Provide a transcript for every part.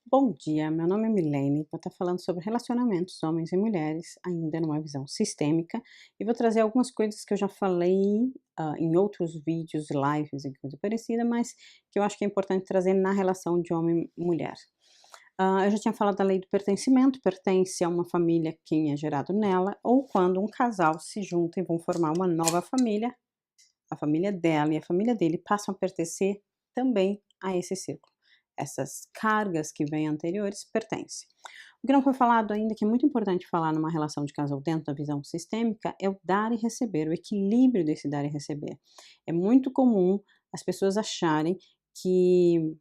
Bom dia, meu nome é Milene, vou estar falando sobre relacionamentos, homens e mulheres, ainda numa visão sistêmica, e vou trazer algumas coisas que eu já falei em outros vídeos, lives e coisa parecida, mas que eu acho que é importante trazer na relação de homem e mulher. Eu já tinha falado da lei do pertencimento, pertence a uma família quem é gerado nela, ou quando um casal se junta e vão formar uma nova família, a família dela e a família dele passam a pertencer também a esse círculo. Essas cargas que vêm anteriores pertencem. O que não foi falado ainda, que é muito importante falar numa relação de casal dentro da visão sistêmica, é o dar e receber, o equilíbrio desse dar e receber. É muito comum as pessoas acharem que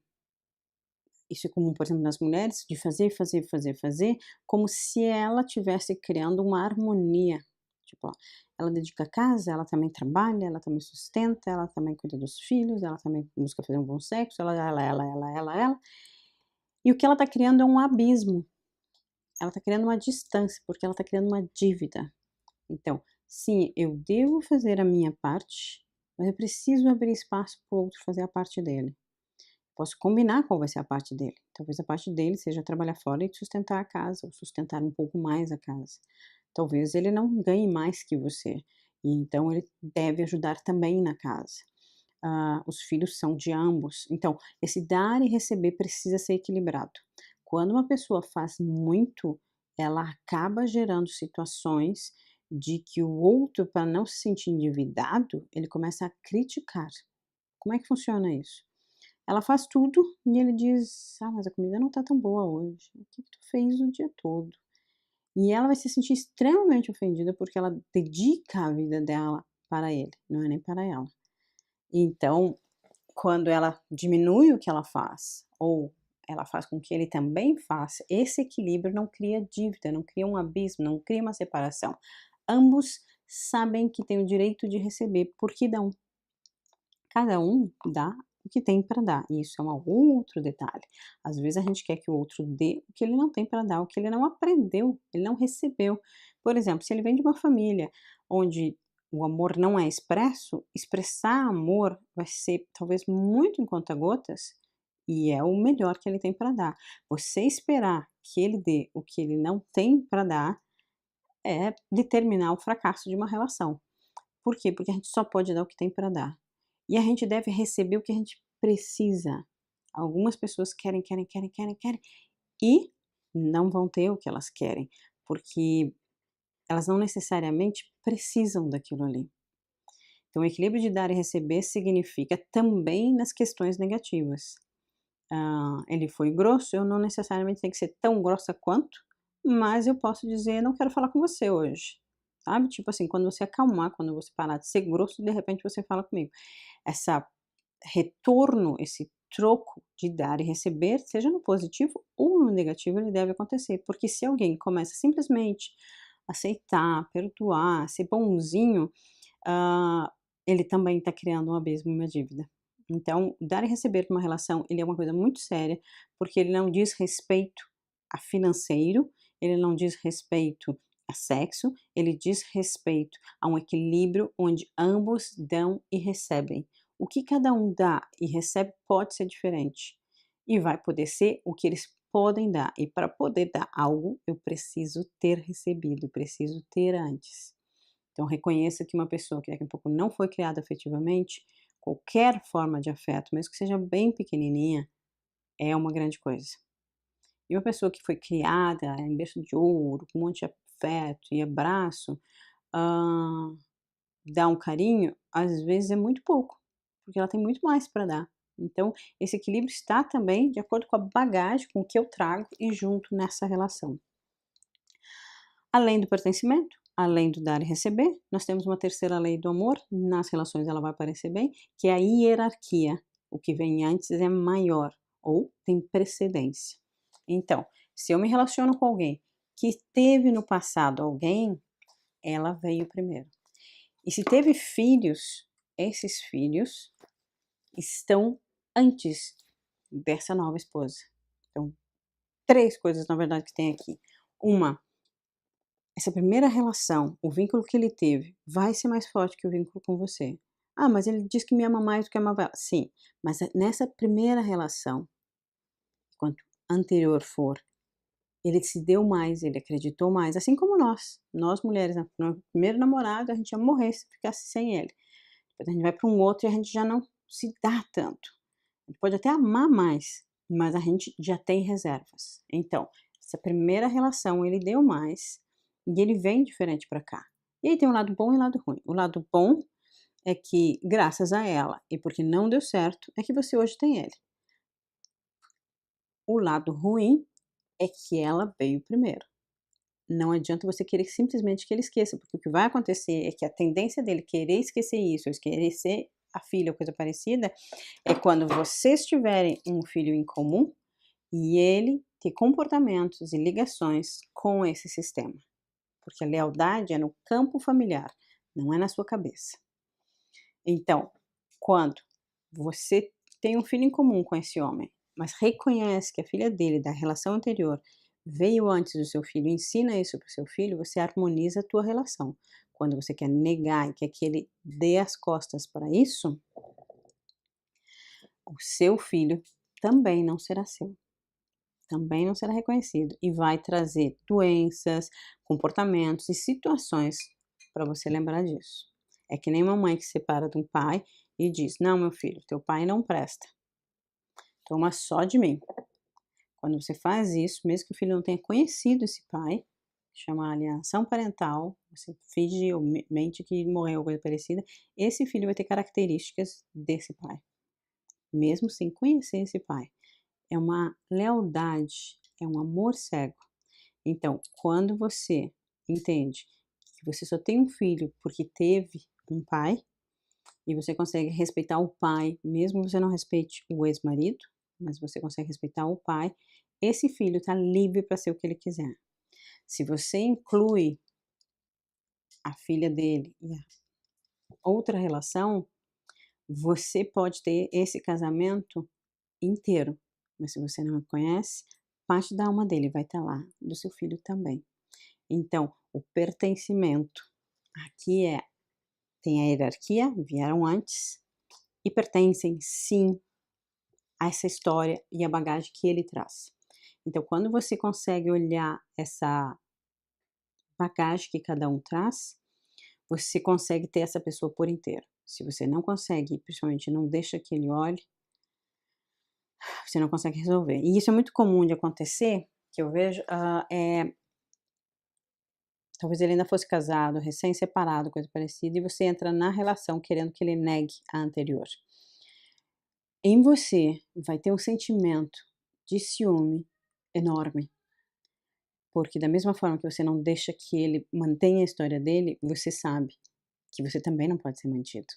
isso é comum, por exemplo, nas mulheres, de fazer, fazer, fazer, fazer, como se ela estivesse criando uma harmonia. Tipo, ó, ela dedica a casa, ela também trabalha, ela também sustenta, ela também cuida dos filhos, ela também busca fazer um bom sexo, ela. E o que ela está criando é um abismo. Ela está criando uma distância, porque ela está criando uma dívida. Então, sim, eu devo fazer a minha parte, mas eu preciso abrir espaço para o outro fazer a parte dele. Posso combinar qual vai ser a parte dele. Talvez a parte dele seja trabalhar fora e sustentar a casa, ou sustentar um pouco mais a casa. Talvez ele não ganhe mais que você, e então ele deve ajudar também na casa. Os filhos são de ambos, então esse dar e receber precisa ser equilibrado. Quando uma pessoa faz muito, ela acaba gerando situações de que o outro, para não se sentir endividado, ele começa a criticar. Como é que funciona isso? Ela faz tudo e ele diz: "Ah, mas a comida não tá tão boa hoje. O que que tu fez o dia todo?". E ela vai se sentir extremamente ofendida, porque ela dedica a vida dela para ele, não é nem para ela. Então, quando ela diminui o que ela faz, ou ela faz com que ele também faça, esse equilíbrio não cria dívida, não cria um abismo, não cria uma separação. Ambos sabem que têm o direito de receber, porque dão. Cada um dá o que tem para dar, e isso é um outro detalhe. Às vezes a gente quer que o outro dê o que ele não tem para dar, o que ele não aprendeu, ele não recebeu. Por exemplo, se ele vem de uma família onde o amor não é expresso, expressar amor vai ser talvez muito em conta-gotas, e é o melhor que ele tem para dar. Você esperar que ele dê o que ele não tem para dar é determinar o fracasso de uma relação. Por quê? Porque a gente só pode dar o que tem para dar. E a gente deve receber o que a gente precisa. Algumas pessoas querem, querem, querem, querem, querem e não vão ter o que elas querem, porque elas não necessariamente precisam daquilo ali. Então, o equilíbrio de dar e receber significa também nas questões negativas. Ele foi grosso, eu não necessariamente tenho que ser tão grossa quanto, mas eu posso dizer: "Não quero falar com você hoje", sabe? Tipo assim, quando você acalmar, quando você parar de ser grosso, de repente você fala comigo. Essa retorno, esse troco de dar e receber, seja no positivo ou no negativo, ele deve acontecer, porque se alguém começa simplesmente a aceitar, perdoar, ser bonzinho, ah, ele também está criando um abismo e uma dívida. Então, dar e receber numa relação, ele é uma coisa muito séria, porque ele não diz respeito a financeiro, ele não diz respeito a sexo, ele diz respeito a um equilíbrio onde ambos dão e recebem. O que cada um dá e recebe pode ser diferente, e vai poder ser o que eles podem dar, e para poder dar algo, eu preciso ter recebido, eu preciso ter antes. Então reconheça que uma pessoa que daqui a pouco não foi criada afetivamente, qualquer forma de afeto, mesmo que seja bem pequenininha, é uma grande coisa. E uma pessoa que foi criada em berço de ouro, com um monte de afeto e abraço, hã, dar um carinho, às vezes é muito pouco, porque ela tem muito mais para dar. Então, esse equilíbrio está também de acordo com a bagagem, com o que eu trago e junto nessa relação. Além do pertencimento, além do dar e receber, nós temos uma terceira lei do amor, nas relações ela vai aparecer bem, que é a hierarquia. O que vem antes é maior ou tem precedência. Então, se eu me relaciono com alguém que teve no passado alguém, ela veio primeiro. E se teve filhos, esses filhos estão antes dessa nova esposa. Então, três coisas na verdade que tem aqui. Uma, essa primeira relação, o vínculo que ele teve, vai ser mais forte que o vínculo com você. Ah, mas ele diz que me ama mais do que amava ela. Sim, mas nessa primeira relação, quanto anterior for, ele se deu mais, ele acreditou mais, assim como nós mulheres, no primeiro namorado a gente ia morrer se ficasse sem ele. Depois a gente vai para um outro e a gente já não se dá tanto. A gente pode até amar mais, mas a gente já tem reservas. Então, essa primeira relação ele deu mais e ele vem diferente para cá. E aí tem um lado bom e um lado ruim. O lado bom é que, graças a ela e porque não deu certo, é que você hoje tem ele. O lado ruim é que ela veio primeiro. Não adianta você querer simplesmente que ele esqueça, porque o que vai acontecer é que a tendência dele querer esquecer isso, ou esquecer a filha ou coisa parecida, é quando vocês tiverem um filho em comum e ele ter comportamentos e ligações com esse sistema. Porque a lealdade é no campo familiar, não é na sua cabeça. Então, quando você tem um filho em comum com esse homem, mas reconhece que a filha dele, da relação anterior, veio antes do seu filho, ensina isso para o seu filho, você harmoniza a tua relação. Quando você quer negar e quer que ele dê as costas para isso, o seu filho também não será seu. Também não será reconhecido e vai trazer doenças, comportamentos e situações para você lembrar disso. É que nem uma mãe que se separa de um pai e diz: não, meu filho, teu pai não presta. Toma só de mim. Quando você faz isso, mesmo que o filho não tenha conhecido esse pai, chama alienação parental, você finge ou mente que morreu ou coisa parecida, esse filho vai ter características desse pai, mesmo sem conhecer esse pai. É uma lealdade, é um amor cego. Então, quando você entende que você só tem um filho porque teve um pai, e você consegue respeitar o pai, mesmo que você não respeite o ex-marido, mas você consegue respeitar o pai, esse filho está livre para ser o que ele quiser. Se você inclui a filha dele e a outra relação, você pode ter esse casamento inteiro, mas se você não o conhece, parte da alma dele vai estar lá, do seu filho também. Então, o pertencimento aqui tem a hierarquia, vieram antes, e pertencem sim a essa história e a bagagem que ele traz. Então, quando você consegue olhar essa bagagem que cada um traz, você consegue ter essa pessoa por inteiro. Se você não consegue, principalmente não deixa que ele olhe, você não consegue resolver. E isso é muito comum de acontecer, que eu vejo, talvez ele ainda fosse casado, recém-separado, coisa parecida, e você entra na relação querendo que ele negue a anterior. Em você vai ter um sentimento de ciúme enorme, porque da mesma forma que você não deixa que ele mantenha a história dele, você sabe que você também não pode ser mantido.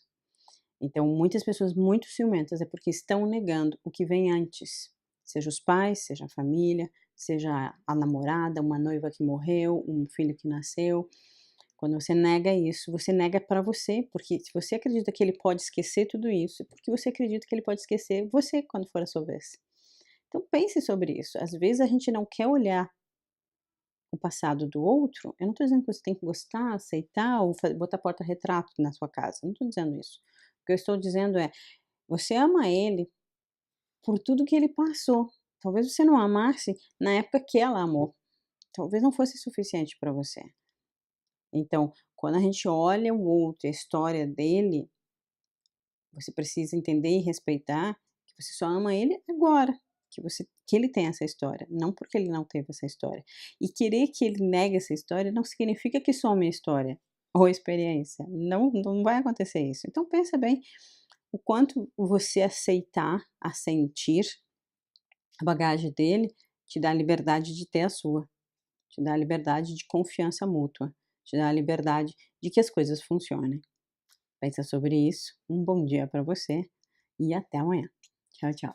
Então, muitas pessoas muito ciumentas é porque estão negando o que vem antes, seja os pais, seja a família, seja a namorada, uma noiva que morreu, um filho que nasceu. Quando você nega isso, você nega para você, porque se você acredita que ele pode esquecer tudo isso, é porque você acredita que ele pode esquecer você quando for a sua vez. Então pense sobre isso. Às vezes a gente não quer olhar o passado do outro. Eu não estou dizendo que você tem que gostar, aceitar ou botar porta-retrato na sua casa. Não estou dizendo isso. O que eu estou dizendo é, você ama ele por tudo que ele passou. Talvez você não amasse na época que ela amou. Talvez não fosse suficiente para você. Então, quando a gente olha o outro, a história dele, você precisa entender e respeitar que você só ama ele agora, que ele tem essa história, não porque ele não teve essa história. E querer que ele negue essa história não significa que some a história ou a experiência. Não vai acontecer isso. Então pensa bem o quanto você aceitar, assentir a bagagem dele te dá a liberdade de ter a sua, te dá a liberdade de confiança mútua, te dá a liberdade de que as coisas funcionem. Pensa sobre isso. Um bom dia para você e até amanhã. Tchau, tchau.